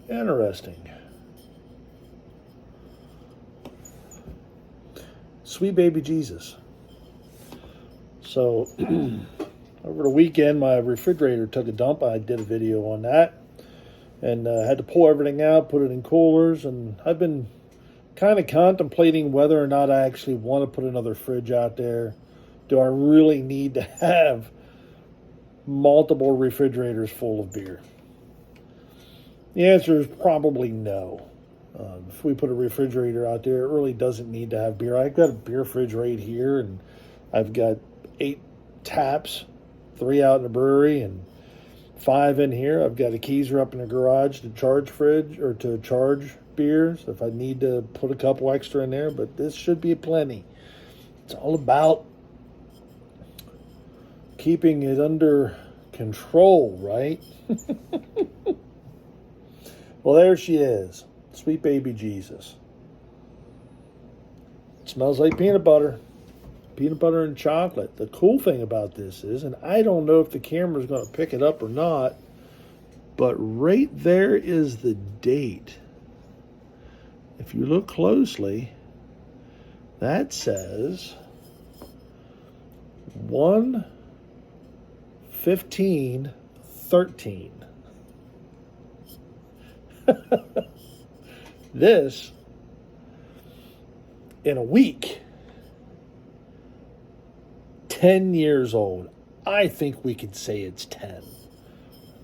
Interesting. Sweet baby Jesus. So, over the weekend, my refrigerator took a dump. I did a video on that. And had to pull everything out, put it in coolers. And I've been kind of contemplating whether or not I actually want to put another fridge out there. Do I really need to have multiple refrigerators full of beer? The answer is probably no. If we put a refrigerator out there, it really doesn't need to have beer. I've got a beer fridge right here, and I've got 8 taps, 3 out in the brewery, and 5 in here. I've got a keezer up in the garage to charge fridge or to charge beers if I need to put a couple extra in there, but this should be plenty. It's all about keeping it under control, right? Well, there she is. Sweet baby Jesus. It smells like peanut butter. Peanut butter and chocolate. The cool thing about this is, and I don't know if the camera's going to pick it up or not, but right there is the date. If you look closely, that says 1/15/13. This, in a week, 10 years old. I think we could say it's 10.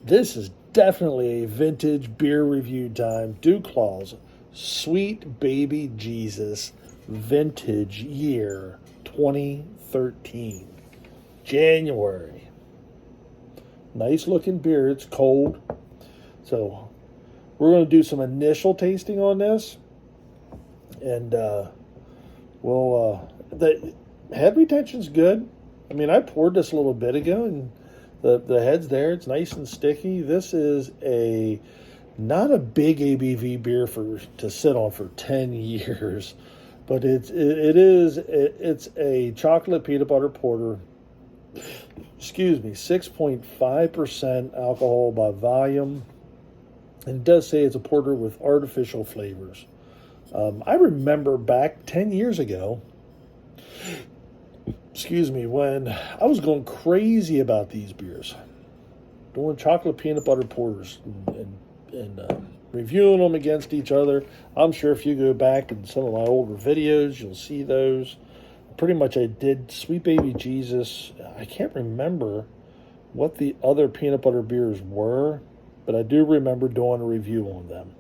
This is definitely a vintage beer review time. DuClaw's Sweet Baby Jesus vintage year 2013. January. Nice looking beer. It's cold. So we're going to do some initial tasting on this. And the head retention's good. I mean, I poured this a little bit ago, and the head's there. It's nice and sticky. This is not a big ABV beer to sit on for 10 years, but it's a chocolate peanut butter porter. 6.5% alcohol by volume, and it does say it's a porter with artificial flavors. I remember back 10 years ago, when I was going crazy about these beers, doing chocolate peanut butter porters and reviewing them against each other. I'm sure if you go back in some of my older videos, you'll see those. Pretty much I did Sweet Baby Jesus. I can't remember what the other peanut butter beers were, but I do remember doing a review on them.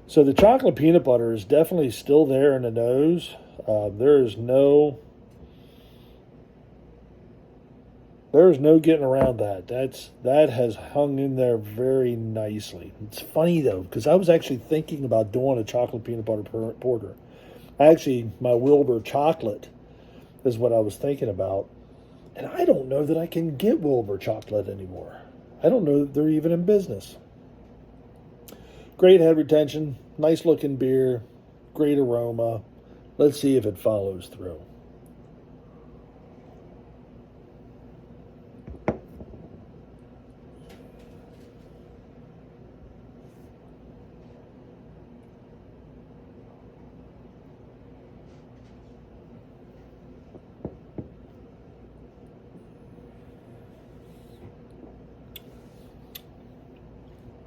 So the chocolate peanut butter is definitely still there in the nose. There is no getting around that. That has hung in there very nicely. It's funny though, because I was actually thinking about doing a chocolate peanut butter porter. Actually, my Wilbur chocolate is what I was thinking about. And I don't know that I can get Wilbur chocolate anymore. I don't know that they're even in business. Great head retention, nice looking beer, great aroma. Let's see if it follows through.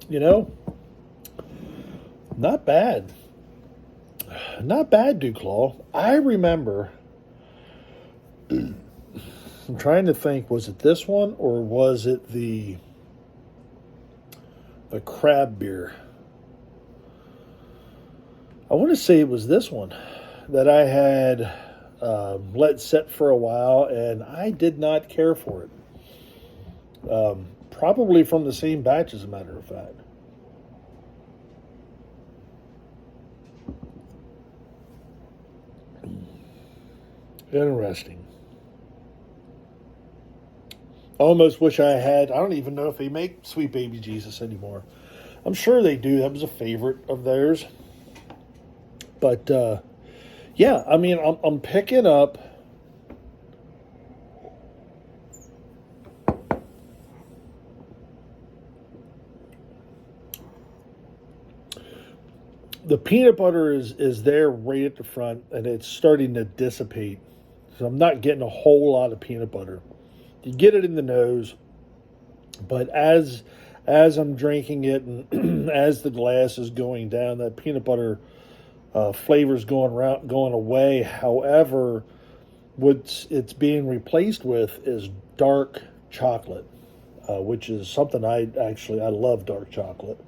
You know, not bad. Not bad, DuClaw. I remember, I'm trying to think, was it this one or was it the crab beer? I want to say it was this one that I had let sit for a while, and I did not care for it. Probably from the same batch, as a matter of fact. Interesting. I almost wish I had. I don't even know if they make Sweet Baby Jesus anymore. I'm sure they do. That was a favorite of theirs. But yeah, I mean, I'm picking up. The peanut butter is there right at the front, and it's starting to dissipate. So I'm not getting a whole lot of peanut butter. You get it in the nose, but as I'm drinking it and as the glass is going down, that peanut butter flavor's going away. However, what it's being replaced with is dark chocolate, which is something I love dark chocolate.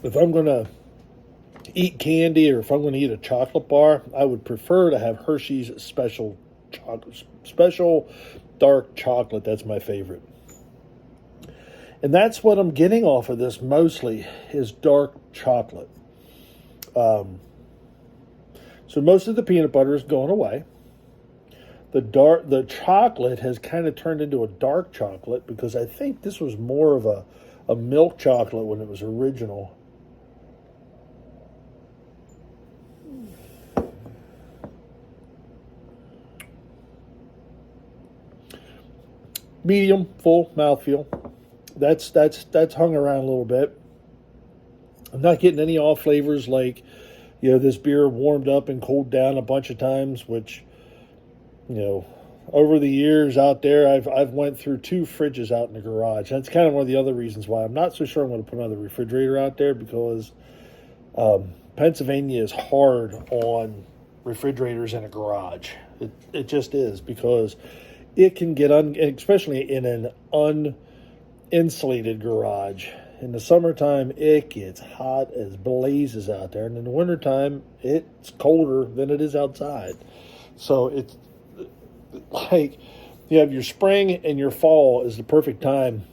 If I'm going to eat candy or if I'm going to eat a chocolate bar, I would prefer to have Hershey's special dark chocolate. That's my favorite. And that's what I'm getting off of this mostly is dark chocolate. So most of the peanut butter is going away. The chocolate has kind of turned into a dark chocolate because I think this was more of a milk chocolate when it was original. Medium, full mouthfeel. That's hung around a little bit. I'm not getting any off flavors like, this beer warmed up and cooled down a bunch of times, which, over the years out there, I've went through 2 fridges out in the garage. That's kind of one of the other reasons why I'm not so sure I'm going to put another refrigerator out there, because Pennsylvania is hard on refrigerators in a garage. It just is, because it can get, especially in an uninsulated garage. In the summertime, it gets hot as blazes out there. And in the wintertime, it's colder than it is outside. So it's like you have your spring and your fall is the perfect time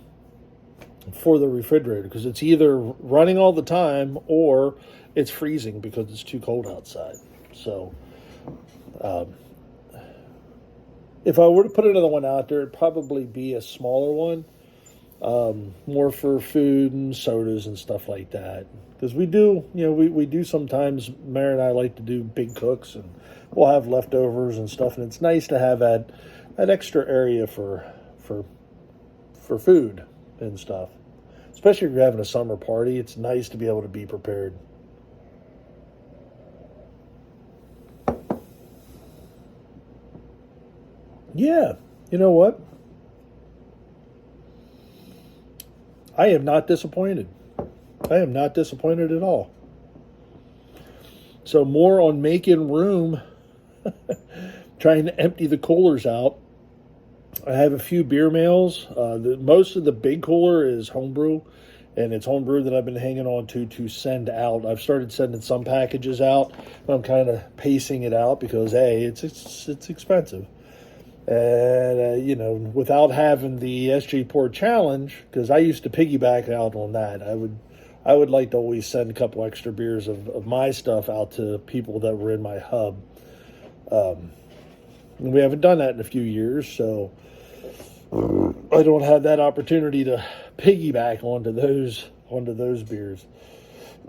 for the refrigerator, because it's either running all the time or it's freezing because it's too cold outside. So if I were to put another one out there, it'd probably be a smaller one, more for food and sodas and stuff like that. Because we do, we do sometimes, Mary and I like to do big cooks, and we'll have leftovers and stuff, and it's nice to have that extra area for food and stuff. Especially if you're having a summer party, it's nice to be able to be prepared. Yeah, you know what? I am not disappointed. I am not disappointed at all. So more on making room, trying to empty the coolers out. I have a few beer mails. Most of the big cooler is homebrew, and it's homebrew that I've been hanging on to send out. I've started sending some packages out, but I'm kind of pacing it out because, hey, it's expensive. And, without having the SJ Port Challenge, because I used to piggyback out on that, I would like to always send a couple extra beers of my stuff out to people that were in my hub. And we haven't done that in a few years, so I don't have that opportunity to piggyback onto those beers,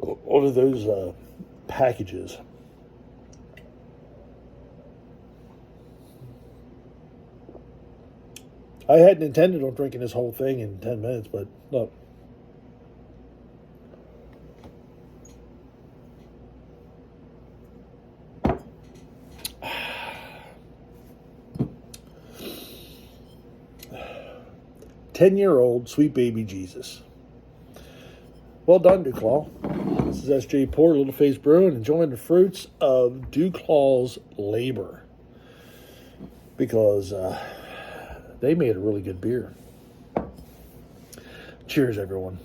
onto those packages. I hadn't intended on drinking this whole thing in 10 minutes, but look. "10-year-old sweet baby Jesus." Well done, DuClaw. This is SJ Port, Little Face Brewing, enjoying the fruits of DuClaw's labor. Because they made a really good beer. Cheers, everyone.